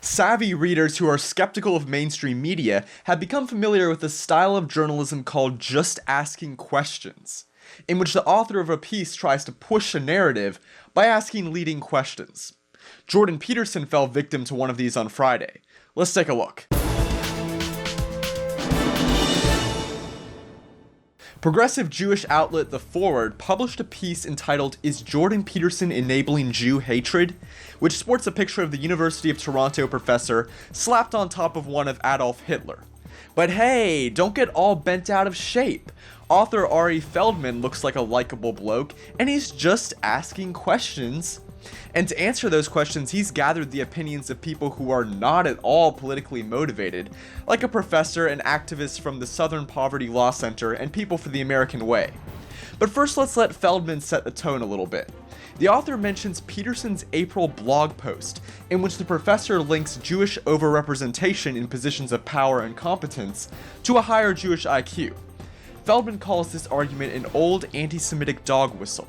Savvy readers who are skeptical of mainstream media have become familiar with a style of journalism called just asking questions, in which the author of a piece tries to push a narrative by asking leading questions. Jordan Peterson fell victim to one of these on Friday. Let's take a look. Progressive Jewish outlet The Forward published a piece entitled "Is Jordan Peterson Enabling Jew Hatred?", which sports a picture of the University of Toronto professor slapped on top of one of Adolf Hitler. But hey, don't get all bent out of shape. Author Ari Feldman looks like a likable bloke, and he's just asking questions. And to answer those questions, he's gathered the opinions of people who are not at all politically motivated, like a professor and activists from the Southern Poverty Law Center and People for the American Way. But first, let's let Feldman set the tone a little bit. The author mentions Peterson's April blog post, in which the professor links Jewish overrepresentation in positions of power and competence to a higher Jewish IQ. Feldman calls this argument an old anti-Semitic dog whistle.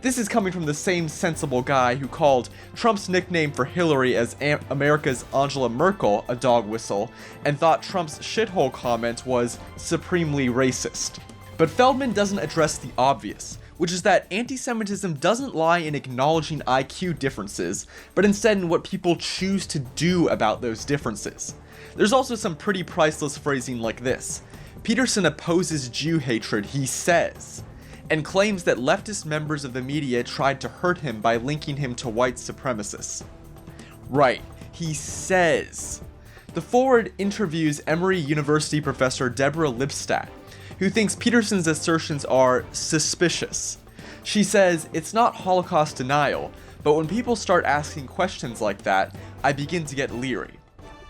This is coming from the same sensible guy who called Trump's nickname for Hillary as America's Angela Merkel a dog whistle, and thought Trump's shithole comment was supremely racist. But Feldman doesn't address the obvious, which is that anti-Semitism doesn't lie in acknowledging IQ differences, but instead in what people choose to do about those differences. There's also some pretty priceless phrasing like this: Peterson opposes Jew hatred, he says, and claims that leftist members of the media tried to hurt him by linking him to white supremacists. Right, he says. The Forward interviews Emory University professor Deborah Lipstadt, who thinks Peterson's assertions are suspicious. She says, "It's not Holocaust denial, but when people start asking questions like that, I begin to get leery."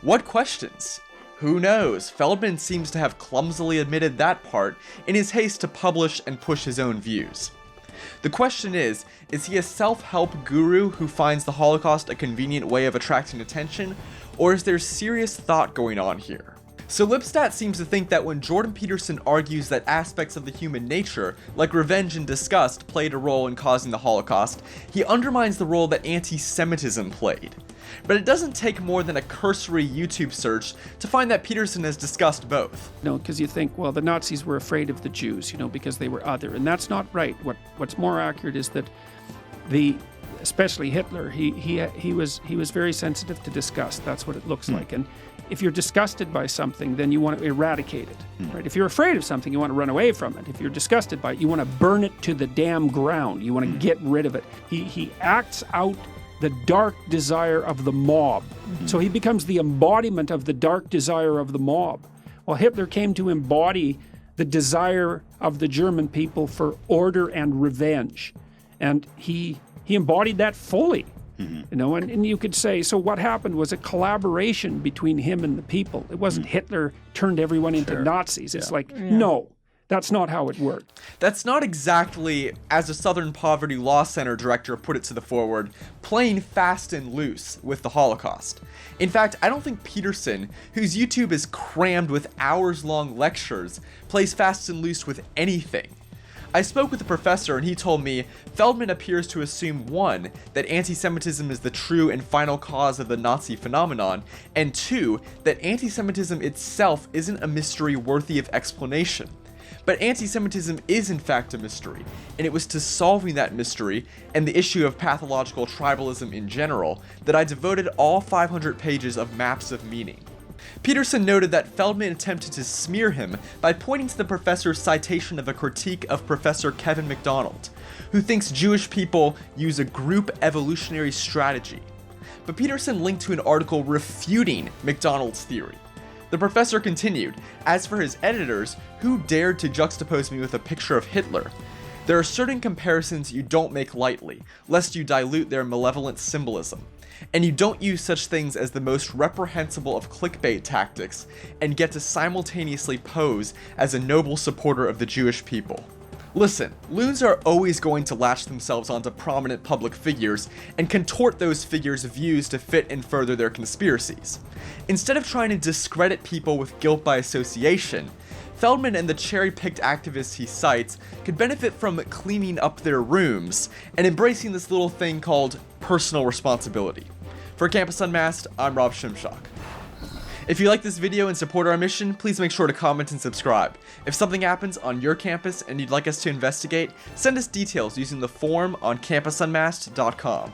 What questions? Who knows? Feldman seems to have clumsily admitted that part in his haste to publish and push his own views. The question is he a self-help guru who finds the Holocaust a convenient way of attracting attention, or is there serious thought going on here? So Lipstadt seems to think that when Jordan Peterson argues that aspects of the human nature, like revenge and disgust, played a role in causing the Holocaust, he undermines the role that anti-Semitism played. But it doesn't take more than a cursory YouTube search to find that Peterson has discussed both. No, because you think, well, the Nazis were afraid of the Jews, because they were other, and that's not right. What's more accurate is that especially Hitler, he was very sensitive to disgust. That's what it looks like. And if you're disgusted by something, then you want to eradicate it, right? If you're afraid of something, you want to run away from it. If you're disgusted by it, you want to burn it to the damn ground. You want to get rid of it. He acts out the dark desire of the mob. So he becomes the embodiment of the dark desire of the mob. Well, Hitler came to embody the desire of the German people for order and revenge. And he embodied that fully. And you could say, so what happened was a collaboration between him and the people. It wasn't Hitler turned everyone into Nazis. It's no. That's not how it worked. That's not exactly, as the Southern Poverty Law Center director put it to The Forward, playing fast and loose with the Holocaust. In fact, I don't think Peterson, whose YouTube is crammed with hours-long lectures, plays fast and loose with anything. I spoke with a professor and he told me Feldman appears to assume 1, that anti-Semitism is the true and final cause of the Nazi phenomenon, and 2, that anti-Semitism itself isn't a mystery worthy of explanation. But anti-Semitism is in fact a mystery, and it was to solving that mystery, and the issue of pathological tribalism in general, that I devoted all 500 pages of maps of meaning. Peterson noted that Feldman attempted to smear him by pointing to the professor's citation of a critique of Professor Kevin MacDonald, who thinks Jewish people use a group evolutionary strategy. But Peterson linked to an article refuting MacDonald's theory. The professor continued, "As for his editors, who dared to juxtapose me with a picture of Hitler? There are certain comparisons you don't make lightly, lest you dilute their malevolent symbolism. And you don't use such things as the most reprehensible of clickbait tactics, and get to simultaneously pose as a noble supporter of the Jewish people." Listen, loons are always going to latch themselves onto prominent public figures and contort those figures' views to fit and further their conspiracies. Instead of trying to discredit people with guilt by association, Feldman and the cherry-picked activists he cites could benefit from cleaning up their rooms and embracing this little thing called personal responsibility. For Campus Unmasked, I'm Rob Shimshock. If you like this video and support our mission, please make sure to comment and subscribe. If something happens on your campus and you'd like us to investigate, send us details using the form on campusunmasked.com.